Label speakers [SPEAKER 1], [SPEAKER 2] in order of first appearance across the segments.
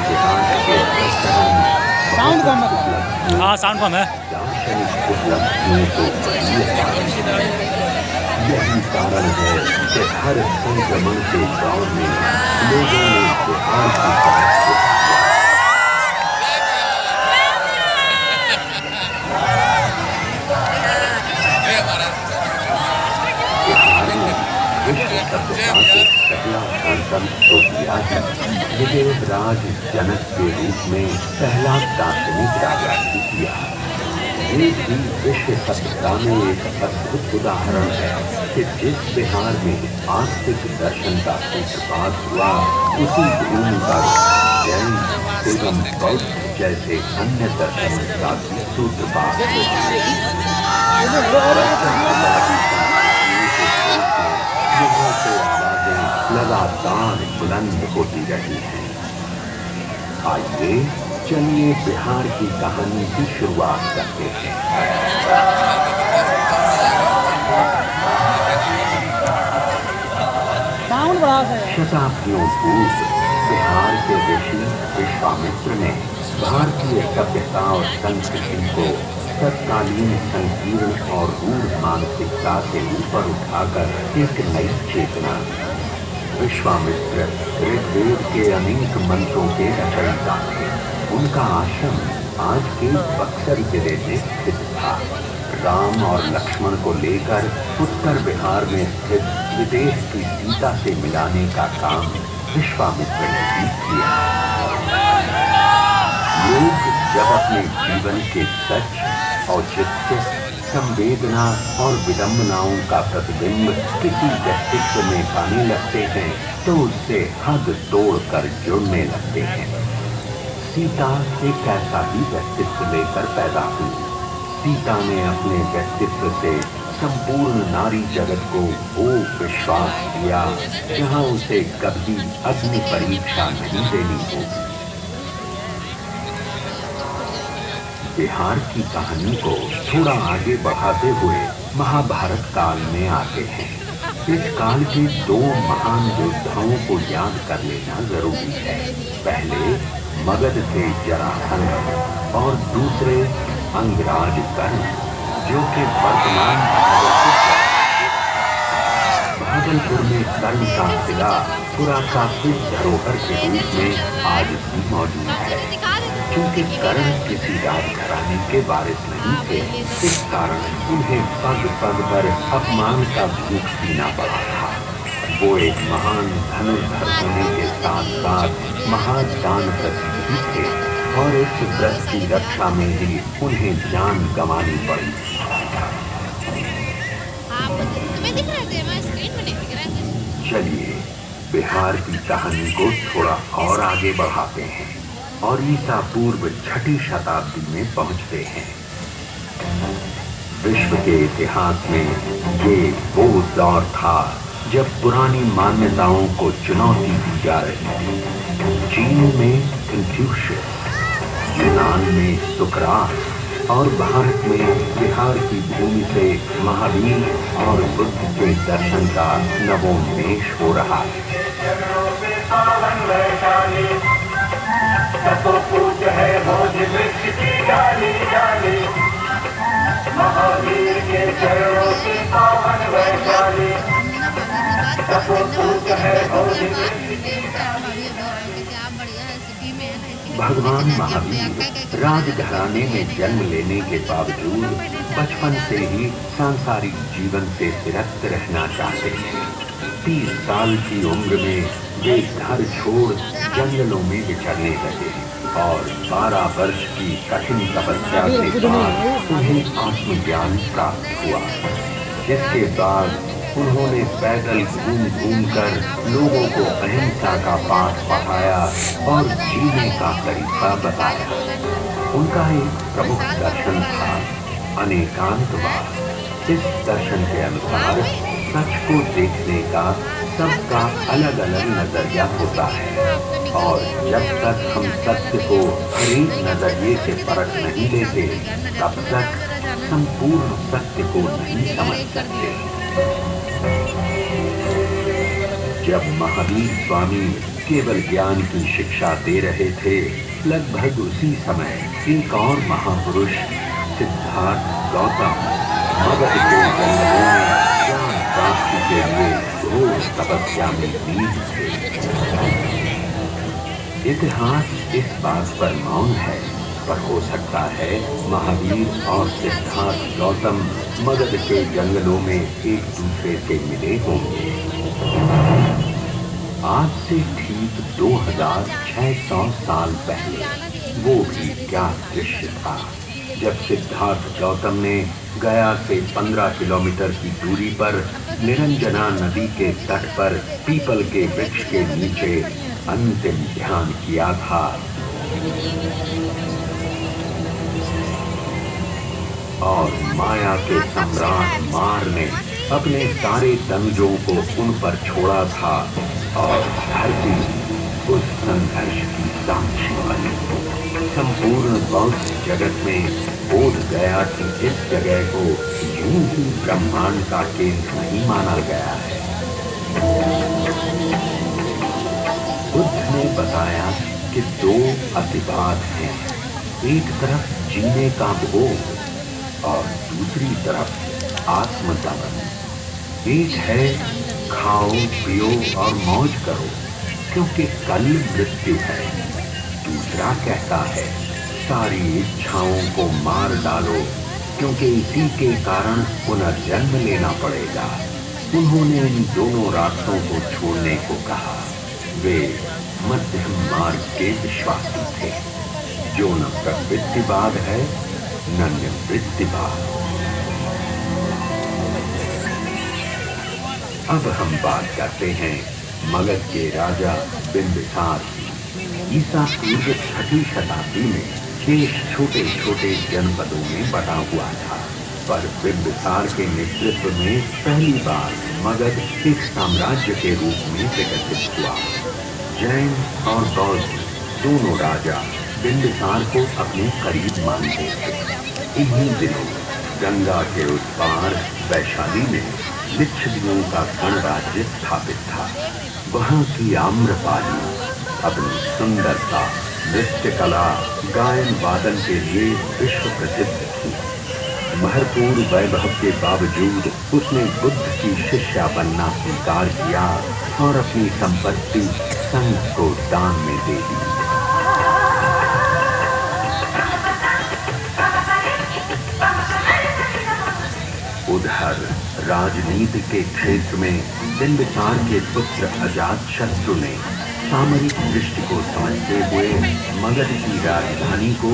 [SPEAKER 1] इतिहास के
[SPEAKER 2] साउंड कम है।
[SPEAKER 3] हाँ साउंड कम है।
[SPEAKER 1] दार्शनिक उपलब्धियों को बड़ी है। यही कारण है कि हर संक्रमण के दौर में लोगों ने बिहार की तरफ रुख किया। बिहार ने विश्व सभ्यता को पहला गणतंत्र तो दिया है, विदेह राज जनक के रूप में पहला दार्शनिक राजा भी किया। ये भी विश्व सभ्यता में एक अद्भुत उदाहरण है कि जिस बिहार में आस्तिक दर्शन का सूत्रपात हुआ, उसी भूमि पर जैन एवं बौद्ध जैसे अन्य दर्शनों का भी सूत्रपात आवाजें लगातार बुलंद होती रही हैं। आइए चलिए बिहार की कहानी की शुरुआत करते हैं। शताब्दियों पूर्व बिहार के ऋषि विश्वामित्र ने भारतीय सभ्यता और संस्कृति को तत्कालीन संकीर्ण और रूढ़ मानसिकता से ऊपर उठाकर एक नई चेतना। विश्वामित्र ऋग्वेद के अनेक मंत्रों के रचयिता थे। उनका आश्रम आज के बक्सर जिले में स्थित था। राम और लक्ष्मण को लेकर उत्तर बिहार में स्थित विदेश की सीता से मिलाने का काम विश्वामित्र ने भी किया। लोग जब अपने जीवन के सच, औचित्य, संवेदना और विडंबनाओं का प्रतिबिंब किसी व्यक्तित्व में पाने लगते हैं तो उससे हद तोड़कर जुड़ने लगते हैं। सीता एक ऐसा ही व्यक्तित्व लेकर पैदा हुई। सीता ने अपने व्यक्तित्व से संपूर्ण नारी जगत को वो विश्वास दिया जहां उसे कभी अग्नि परीक्षा नहीं देनी होगी। बिहार की कहानी को थोड़ा आगे बढ़ाते हुए महाभारत काल में आते हैं। इस काल के दो महान योद्धाओं को याद कर लेना जरूरी है। पहले मगध के जरासंध और दूसरे अंगराज कर्ण, जो कि वर्तमान भागलपुर में कर्ण का किला पुरातात्विक धरोहर के रूप में आज भी मौजूद है। क्योंकि कर्ण किसी राजघराने के वारिस नहीं थे, इस कारण उन्हें पग पग पर अपमान का भूख पीना पड़ा था। वो एक महान धनुर्धर होने के साथ साथ महादान प्रति भी थे और इस व्रत की रक्षा में ही उन्हें जान गंवानी पड़ी। चलिए बिहार की कहानी को थोड़ा और आगे बढ़ाते हैं और ईसा पूर्व 6वीं शताब्दी में पहुंचते हैं। विश्व के इतिहास में ये वो दौर था जब पुरानी मान्यताओं को चुनौती दी जा रही थी। चीन में कन्फ्यूशियस, यूनान में सुकरात और भारत में बिहार की भूमि से महावीर और बुद्ध के दर्शन का नवोन्मेष हो रहा है। महावीर के चरणों से पावन वैशाली, भगवान महावीर राजघराने में जन्म लेने के बावजूद बचपन से ही सांसारिक जीवन से विरक्त रहना चाहते हैं। 30 साल की उम्र में वे घर छोड़ जंगलों में विचरने लगे और 12 वर्ष की कठिन तपस्या के बाद उन्हें आत्मज्ञान प्राप्त हुआ। जिसके बाद उन्होंने पैदल घूम घूम कर लोगों को अहिंसा का पाठ पढ़ाया और जीने का तरीका बताया। उनका एक प्रमुख दर्शन था अनेकांतवाद। इस दर्शन के अनुसार सच को देखने का सबका अलग अलग नजरिया होता है और जब तक हम सत्य को हर एक नजरिए से परख नहीं लेते तब तक संपूर्ण सत्य को नहीं समझ सकते। जब महावीर स्वामी केवल ज्ञान की शिक्षा दे रहे थे, लगभग उसी समय एक और महापुरुष सिद्धार्थ गौतम मगध के जंगलों में ज्ञान प्राप्ति के लिए घोर तपस्या में लीन थे। इतिहास इस बात पर मौन है, पर हो सकता है महावीर और सिद्धार्थ गौतम मगध के जंगलों में एक दूसरे से मिले होंगे। आज से ठीक 2600 साल पहले वो भी क्या दृश्य था, जब सिद्धार्थ गौतम ने गया से 15 किलोमीटर की दूरी पर निरंजना नदी के तट पर पीपल के वृक्ष के नीचे अंतिम ध्यान किया था। और माया के सम्राट मार ने अपने सारे तनुजों को उन पर छोड़ा था और धरती उस संघर्ष की साक्षी बनी। संपूर्ण बौद्ध जगत में बोध गया कि इस जगह को यूं ही ब्रह्मांड का केंद्र नहीं माना गया है। बुद्ध ने बताया कि दो अतिवाद हैं, एक तरफ जीने का भोग और दूसरी तरफ आत्मदमन। एक है खाओ पियो और मौज करो क्योंकि कल मृत्यु है, दूसरा कहता है सारी इच्छाओं को मार डालो क्योंकि इसी के कारण पुनर्जन्म लेना पड़ेगा। उन्होंने इन दोनों रास्तों को छोड़ने को कहा। वे मध्यम मार्ग के विश्वासी थे, जो न प्रवृत्तिवाद है न निवृत्तिवाद। अब हम बात करते हैं मगध के राजा बिंबिसार की। ईसा पूर्व 6वीं शताब्दी में देश छोटे छोटे जनपदों में बटा हुआ था, पर बिंबिसार के नेतृत्व में पहली बार मगध एक साम्राज्य के रूप में विकसित हुआ। जैन और बौद्ध दोनों राजा बिंबिसार को अपने करीब मानते थे। इन्हीं दिनों गंगा के उस पार वैशाली में लिच्छवियों का गणराज्य स्थापित था। वहां की आम्रपाली अपनी सुंदरता, नृत्य कला, गायन वादन के लिए विश्व प्रसिद्ध थी। भरपूर वैभव के बावजूद उसने बुद्ध की शिष्या बनना स्वीकार किया और अपनी संपत्ति संघ को दान में दे दी। उधर राजनीति के क्षेत्र में बिंबिसार के पुत्र अजातशत्रु ने सामरिक दृष्टि को समझते हुए मगध की राजधानी को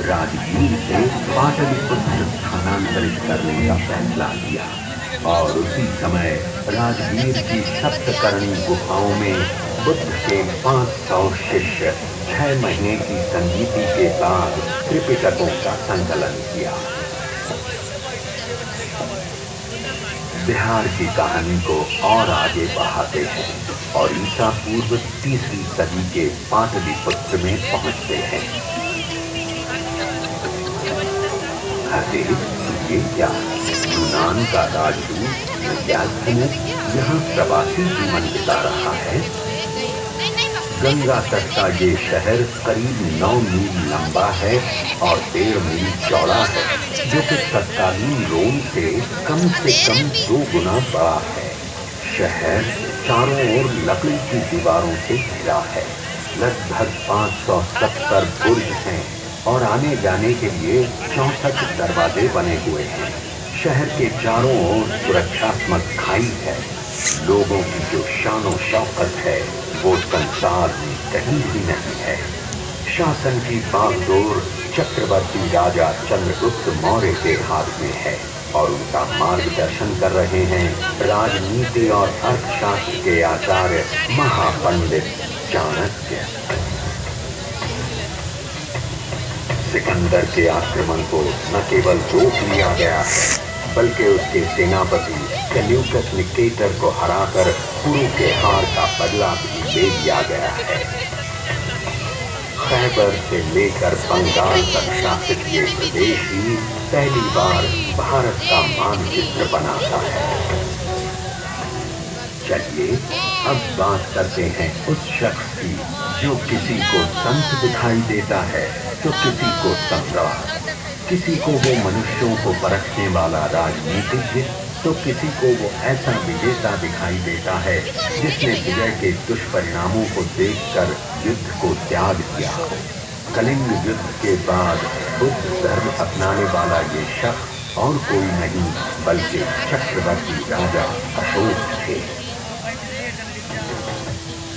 [SPEAKER 1] राजगीर से पाटलिपुत्र स्थानांतरित करने का फैसला किया और उसी समय राजगीर की सप्तकर्णी गुफाओं में बुद्ध के 500 शिष्य 6 महीने की संगीति के बाद त्रिपिटकों का संकलन किया। बिहार की कहानी को और आगे बढ़ाते हैं और ईसा पूर्व 3वीं सदी के पाटलिपुत्र में पहुंचते हैं। अरे ये क्या, यूनान का राजदूत विद्यार्थी यहाँ प्रवासी जीवन बिता रहा है। गंगा तट का ये शहर करीब 9 मील लंबा है और 1.5 मील चौड़ा है, जो कि तत्कालीन रोम से कम 2 गुना बड़ा है। शहर चारों ओर लकड़ी की दीवारों से घिरा है। लगभग 570 बुर्ज हैं और आने जाने के लिए 64 दरवाजे बने हुए हैं। शहर के चारों ओर सुरक्षात्मक खाई है। लोगों की जो शानो शौकत है वो संसार में कहीं भी नहीं है। शासन की बागडोर चक्रवर्ती राजा चंद्रगुप्त मौर्य के हाथ में है और उनका मार्गदर्शन कर रहे हैं राजनीति और अर्थशास्त्र के आचार्य महापंडित चाणक्य। सिकंदर के आक्रमण को न केवल रोक लिया गया है, बल्कि उसके सेनापति सेल्यूकस निकेटर को हराकर कुरु के हार का बदला भी ले लिया गया है। खैबर से लेकर बंगाल तक शासित ये प्रदेश ही पहली बार भारत का मानचित्र बनाता है। चलिए अब बात करते हैं उस शख्स की जो किसी को संत दिखाई देता है तो किसी को सम्राट, किसी को वो मनुष्यों को परखने वाला राजनीतिज्ञ तो किसी को वो ऐसा विजेता दिखाई देता है जिसने विजय के दुष्परिणामों को देखकर युद्ध को त्याग दिया। कलिंग युद्ध के बाद बुद्ध धर्म अपनाने वाला ये शख्स और कोई नहीं बल्कि चक्रवर्ती राजा अशोक थे।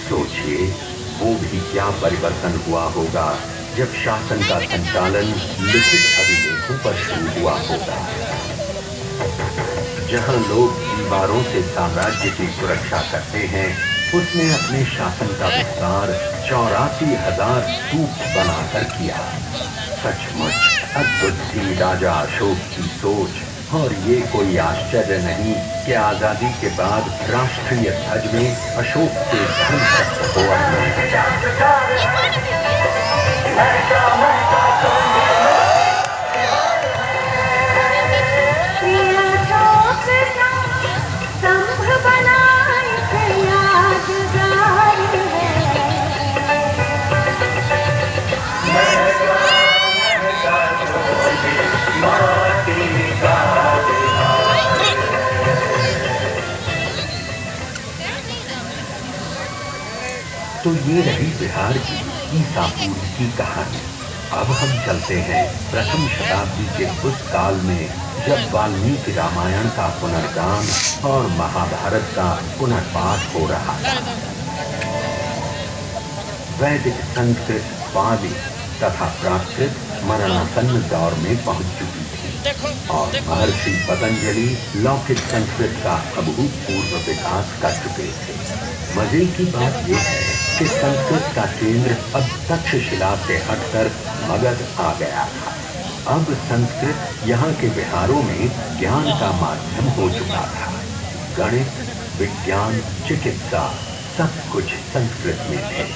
[SPEAKER 1] सोचिए वो भी क्या परिवर्तन हुआ होगा जब शासन का संचालन लिखित अभिलेखों पर शुरू हुआ होगा। जहां लोग दीवारों से साम्राज्य की सुरक्षा करते हैं, उसने अपने शासन का विस्तार 84,000 स्तूप बनाकर किया। सचमुच अद्भुत थी राजा अशोक की सोच, और ये कोई आश्चर्य नहीं कि आजादी के बाद राष्ट्रीय ध्वज में अशोक के धर्म तत्व को अपनाया गया। तो ये रही बिहार की ईसापुर की कहानी। अब हम चलते हैं प्रथम शताब्दी के उस काल में जब वाल्मीकि रामायण का पुनर्गान और महाभारत का पुनर्पाठ हो रहा था। वैदिक संस्कृत, पाली तथा प्राकृत मरणासन्न दौर में पहुंच चुकी थी और महर्षि पतंजलि लौकिक संस्कृत का अभूतपूर्व विकास कर चुके थे। मजे की बात यह है कि संस्कृत का केंद्र अब तक्षशिला से हटकर मगध आ गया था। अब संस्कृत यहाँ के बिहारों में ज्ञान का माध्यम हो चुका था। गणित, विज्ञान, चिकित्सा सब कुछ संस्कृत में थे।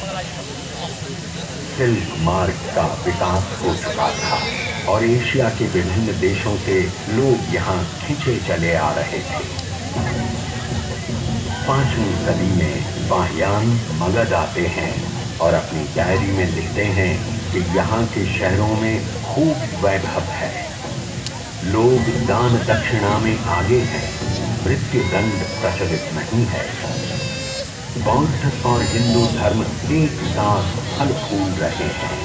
[SPEAKER 1] सिल्क मार्ग का विकास हो चुका था और एशिया के विभिन्न देशों से लोग यहाँ खींचे चले आ रहे थे। 5वीं सदी में बाह्यान मगध आते हैं और अपनी डायरी में लिखते हैं कि यहाँ के शहरों में खूब वैभव है, लोग दान दक्षिणा में आगे हैं, मृत्यु दंड प्रचलित नहीं है। बौद्ध और हिंदू धर्म एक साथ फल फूल रहे हैं।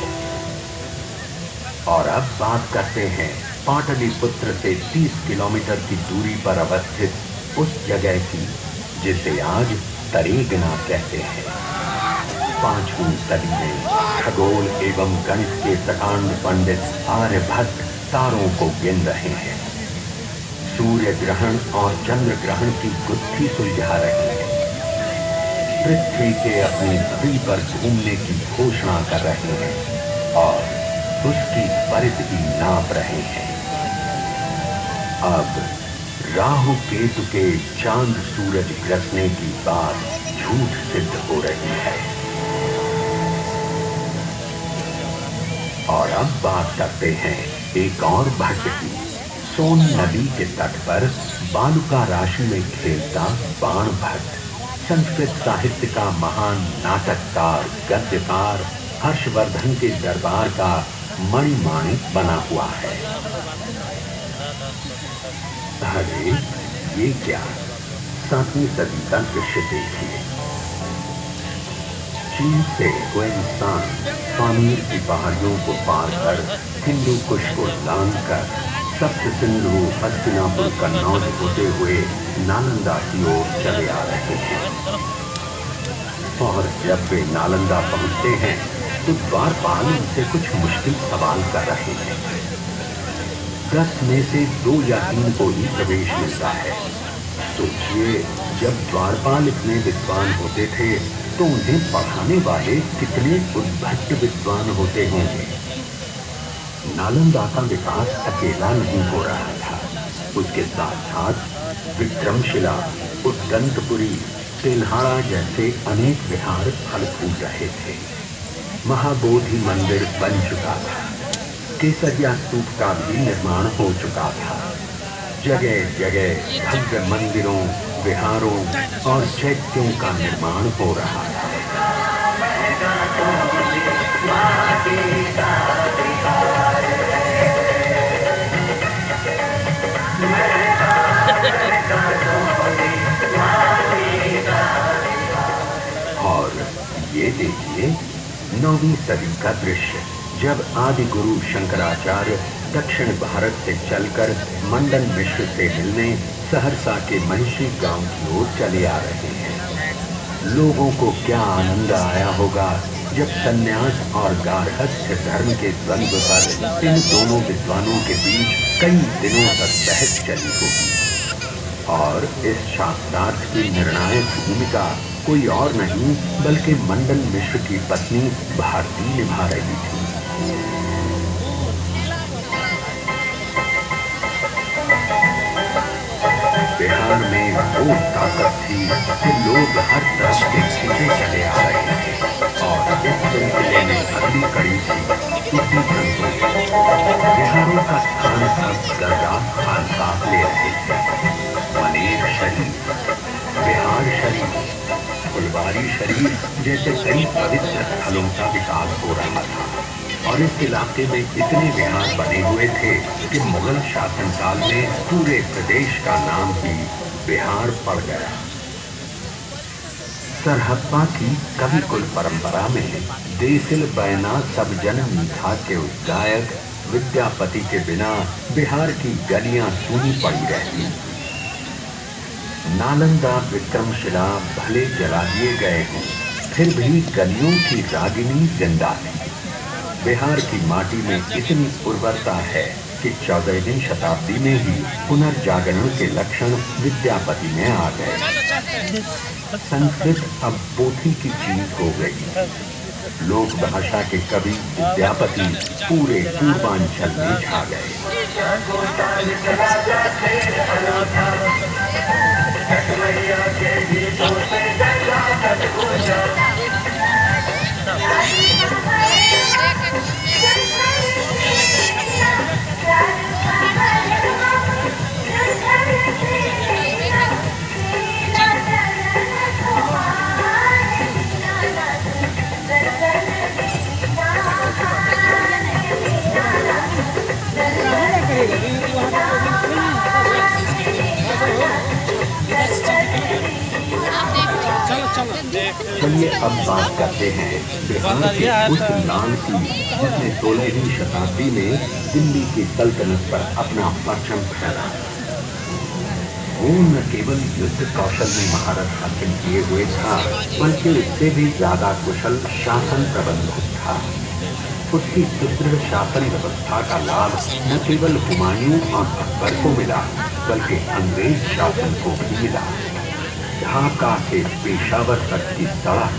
[SPEAKER 1] और अब बात करते हैं पाटलिपुत्र से 30 किलोमीटर की दूरी पर अवस्थित उस जगह की जिसे आज तरेगना कहते हैं। 5वीं सदी में खगोल एवं गणित के प्रकांड पंडित आर्यभट्ट तारों को गिन रहे हैं, सूर्य ग्रहण और चंद्र ग्रहण की गुत्थी सुलझा रहे हैं, पृथ्वी के अपनी धुरी पर घूमने की घोषणा कर रहे हैं और उसकी परिधि नाप रहे हैं। अब राहु केतु के चांद सूरज ग्रसने की बात झूठ सिद्ध हो रही है। और अब बात करते हैं एक और भट्ट की। सोन नदी के तट पर बालुका राशि में खेलता बाण भट्ट संस्कृत साहित्य का महान नाटककार, गद्यकार हर्षवर्धन के दरबार का मणिमाणिक बना हुआ है। अरे ये क्या, 7वीं सदी का दृश्य देखिए। चीन से कोई इंसान पानी की पहाड़ियों को पार कर हिंदू कुश को लांघ कर सप्त सिंधु हस्तिनापुर कन्नौज होते हुए नालंदा की ओर चले आ रहे हैं। और जब वे नालंदा पहुंचते हैं तो द्वारपाल उनसे कुछ मुश्किल सवाल कर रहे हैं। 10 में से 2 या 3 को ही प्रवेश मिलता है। सोचिए, जब द्वारपाल इतने विद्वान होते थे तो उन्हें पढ़ाने वाले कितने उद्भट विद्वान होते होंगे। नालंदा का विकास अकेला नहीं हो रहा था, उसके साथ साथ विक्रमशिला, उद्दंतपुरी, तेल्हाड़ा जैसे अनेक विहार फल फूल रहे थे। महाबोधि मंदिर बन चुका था, केसरिया स्तूप का भी निर्माण हो चुका था। जगह जगह भव्य मंदिरों, विहारों और चैत्यों का निर्माण हो रहा था। और ये देखिए 9वीं सदी का दृश्य, जब आदि गुरु शंकराचार्य दक्षिण भारत से चलकर मंडन मिश्र से मिलने सहरसा के महिषी गांव की ओर चले आ रहे हैं। लोगों को क्या आनंद आया होगा जब सन्यास और गार्हस्थ्य धर्म के द्वंद्व पर इन दोनों विद्वानों के बीच कई दिनों तक बहस चली होगी। और इस शास्त्रार्थ की निर्णायक भूमिका कोई और नहीं बल्कि मंडन मिश्र की पत्नी भारती निभा रही थी। बिहार में वो ताकत थी कि लोग हर तरफ से खींचे चले आ रहे थे और इस सिलसिले में अगली कड़ी थी सूफी संतों। बिहारों का स्थान अब दरगाह खानकाह ले रहे थे। मनेर शरीफ, बिहार शरीफ, फुलवारी शरीफ जैसे कई पवित्र स्थलों का विकास हो रहा था और इस इलाके में इतने विहार बने हुए थे कि मुगल शासनकाल में पूरे प्रदेश का ही बिहार पड़ गया। सरहप्पा की कवि कुल परंपरा में देसिल बैना सब जन मीठा के उस गायक विद्यापति के बिना बिहार की गलियां सूनी पड़ी रहती। नालंदा विक्रमशिला भले जला दिए गए हों, फिर भी गलियों की रागिनी जिंदा थी। बिहार की माटी में इतनी उर्वरता है कि 14वीं शताब्दी में ही पुनर्जागरण के लक्षण विद्यापति में आ गए। संस्कृत अब पोथी की चीज हो गई। लोक भाषा के कवि विद्यापति पूरे पूर्वांचल में छा गए। चलिए अब बात करते हैं बिहार के उस नाम की जिसने 16वीं शताब्दी में दिल्ली की सल्तनत पर अपना परचम फहरा। वो न केवल युद्ध कौशल में महारत हासिल किए हुए था बल्कि उससे भी ज्यादा कुशल शासन प्रबंधक था। उसकी सुदृढ़ शासन व्यवस्था का लाभ न केवल हुमायूं और अकबर को मिला बल्कि अंग्रेज शासन को भी मिला। ढाका से पेशावर तक की सड़क,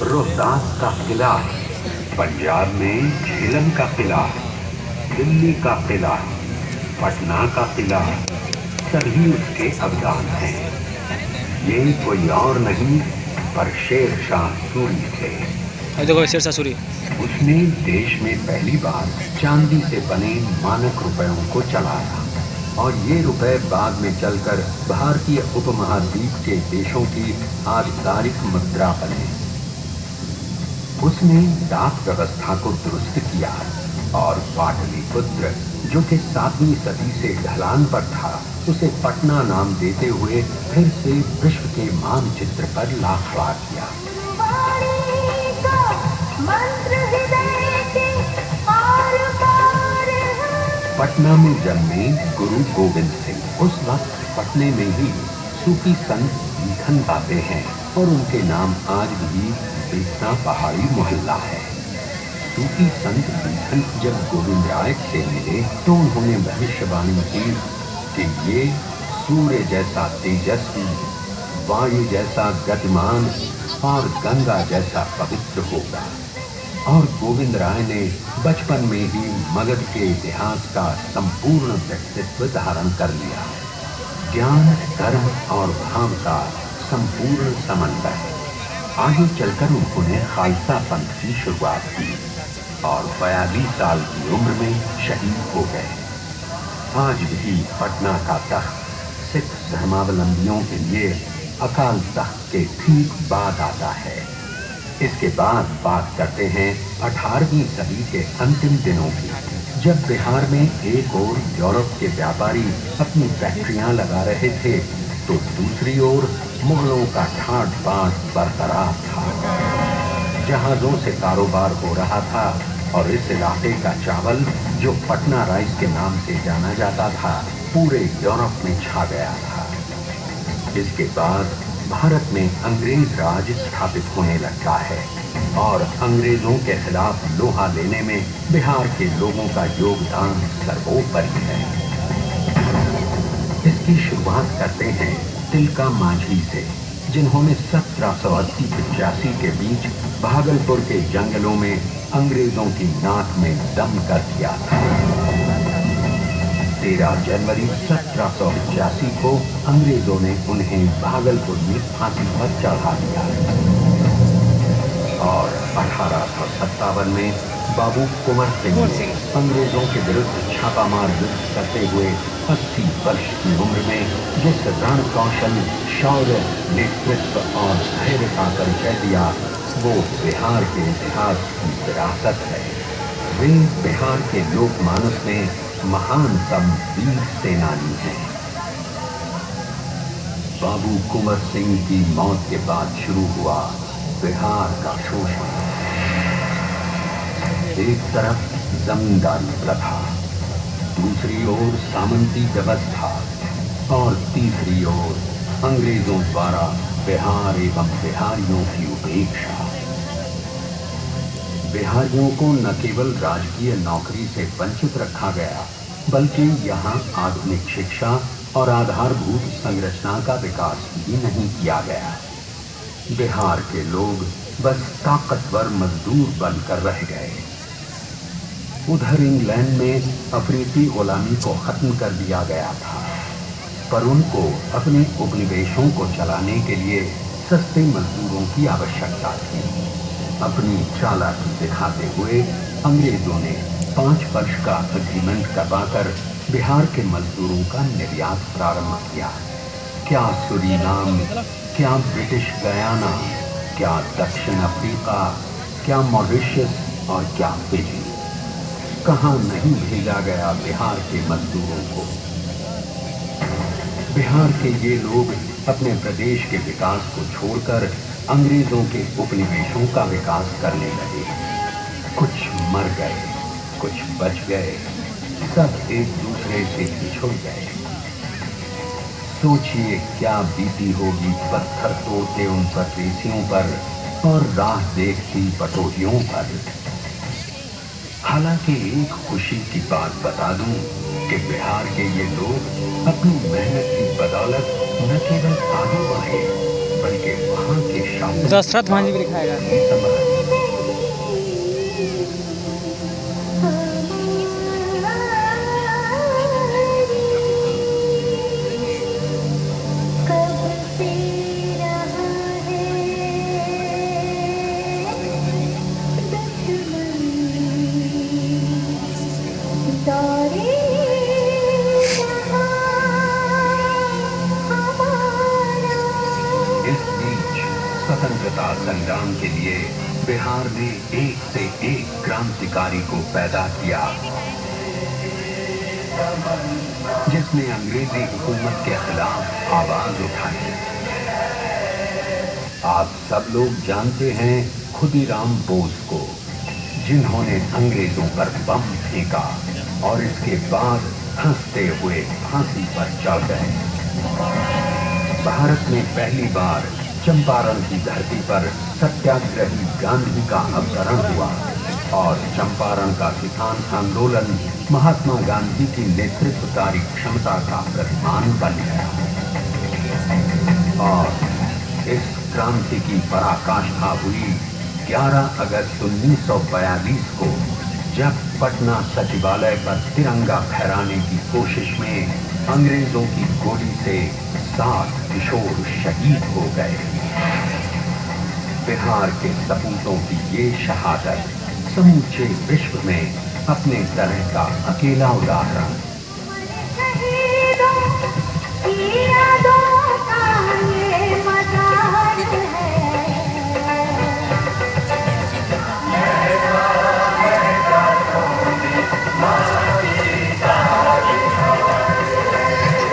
[SPEAKER 1] रोहतास का किला, पंजाब में झेलम का किला, दिल्ली का किला, पटना का किला, सभी उसके अवदान हैं। ये कोई और नहीं पर शेर शाह सूरी थे।
[SPEAKER 3] देखो शेर शाह सूरी,
[SPEAKER 1] उसने देश में पहली बार चांदी से बने मानक रुपयों को चलाया और ये रुपए बाद में चलकर भारतीय उपमहाद्वीप के देशों की आधिकारिक मुद्रा बने। उसने डाक व्यवस्था को दुरुस्त किया और पाटलिपुत्र जो कि 7वीं सदी से ढलान पर था उसे पटना नाम देते हुए फिर से विश्व के मानचित्र पर ला खड़ा किया। पटना में जन्मे गुरु गोविंद सिंह उस वक्त पटने में ही सूफी संत बीखन गाते हैं और उनके नाम आज भी बेसना पहाड़ी मोहल्ला है। सूफी संत बीखन जब गोविंद राय से मिले तो उन्होंने भविष्यवाणी की कि ये सूर्य जैसा तेजस्वी, वायु जैसा गतिमान और गंगा जैसा पवित्र होगा। और गोविंद राय ने बचपन में ही मगध के इतिहास का संपूर्ण व्यक्तित्व धारण कर लिया। ज्ञान, कर्म और भाव का संपूर्ण समन्वय। आगे चलकर उन्होंने खालसा पंथ की शुरुआत की और 42 साल की उम्र में शहीद हो गए। आज भी पटना का तख्त सिख धर्मावलंबियों के लिए अकाल तख्त के ठीक बाद आता है। इसके बाद बात करते हैं 18वीं सदी के अंतिम दिनों की, जब बिहार में एक ओर यूरोप के व्यापारी अपनी फैक्ट्रियां लगा रहे थे तो दूसरी ओर मुगलों का ठाट बाट बरकरार था। जहाजों से कारोबार हो रहा था और इस इलाके का चावल, जो पटना राइस के नाम से जाना जाता था, पूरे यूरोप में छा गया था। इसके बाद भारत में अंग्रेज राज स्थापित होने लगता है और अंग्रेजों के खिलाफ लोहा लेने में बिहार के लोगों का योगदान सर्वोपरि है। इसकी शुरुआत करते हैं तिलका मांझी से, जिन्होंने 1780-85 के बीच भागलपुर के जंगलों में अंग्रेजों की नाक में दम कर दिया था। 13 जनवरी 1785 को अंग्रेजों ने उन्हें भागलपुर में फांसी पर चढ़ा दिया और 1857 में बाबू कुंवर सिंह अंग्रेजों के विरुद्ध छापामार युद्ध करते हुए 80 वर्ष की उम्र में जिस रण कौशल, शौर्य, नेतृत्व और धैर्य का परिचय दिया, वो बिहार के इतिहास की विरासत है। वे बिहार के लोकमानस में महानतम वीर सेनानी हैं। बाबू कुंवर सिंह की मौत के बाद शुरू हुआ बिहार का शोषण। एक तरफ जमींदारी प्रथा, दूसरी ओर सामंती व्यवस्था और तीसरी ओर अंग्रेजों द्वारा बिहार एवं बिहारियों की उपेक्षा। बिहारियों को न केवल राजकीय नौकरी से वंचित रखा गया, बल्कि यहाँ आधुनिक शिक्षा और आधारभूत संरचना का विकास भी नहीं किया गया। बिहार के लोग बस ताकतवर मजदूर बनकर रह गए। उधर इंग्लैंड में अफ्रीकी गुलामी को खत्म कर दिया गया था, पर उनको अपने उपनिवेशों को चलाने के लिए सस्ते मजदूरों की आवश्यकता थी। अपनी चालाकी दिखाते हुए अंग्रेजों ने 5 वर्ष का एग्रीमेंट करवाकर बिहार के मजदूरों का निर्यात प्रारंभ किया। क्या सूरीनाम, क्या ब्रिटिश गयाना, क्या दक्षिण अफ्रीका, क्या मॉरिशस और क्या फिजी, कहां नहीं भेजा गया बिहार के मजदूरों को। बिहार के ये लोग अपने प्रदेश के विकास को छोड़कर अंग्रेजों के उपनिवेशों का विकास करने लगे। कुछ मर गए, कुछ बच गए, सब एक दूसरे से बिछुड़ गए। सोचिए क्या बीती होगी पत्थर तोड़ते उन परदेसियों पर और राह देखती पटोहियों पर। हालांकि एक खुशी की बात बता दूं कि बिहार के ये लोग अपनी मेहनत की बदौलत न केवल आगे बढ़े, बल्कि वहां के
[SPEAKER 3] दशरथ मांझी भी दिखाएगा।
[SPEAKER 1] स्वतंत्रता संग्राम के लिए बिहार ने एक से एक क्रांतिकारी को पैदा किया, जिसने अंग्रेजी हुकूमत के खिलाफ आवाज उठाई। आप सब लोग जानते हैं खुदीराम बोस को, जिन्होंने अंग्रेजों पर बम फेंका और इसके बाद हंसते हुए फांसी पर चढ़ गए। भारत में पहली बार चंपारण की धरती पर सत्याग्रही गांधी का अवतरण हुआ और चंपारण का किसान आंदोलन महात्मा गांधी की नेतृत्वकारी क्षमता का प्रतिमान बन गया। और इस क्रांति की पराकाष्ठा हुई 11 अगस्त 1942 को, जब पटना सचिवालय पर तिरंगा फहराने की कोशिश में अंग्रेजों की गोली से 7 किशोर शहीद हो गए। बिहार के सपूतों की ये शहादत समूचे विश्व में अपने तरह का अकेला उदाहरण।
[SPEAKER 4] पिया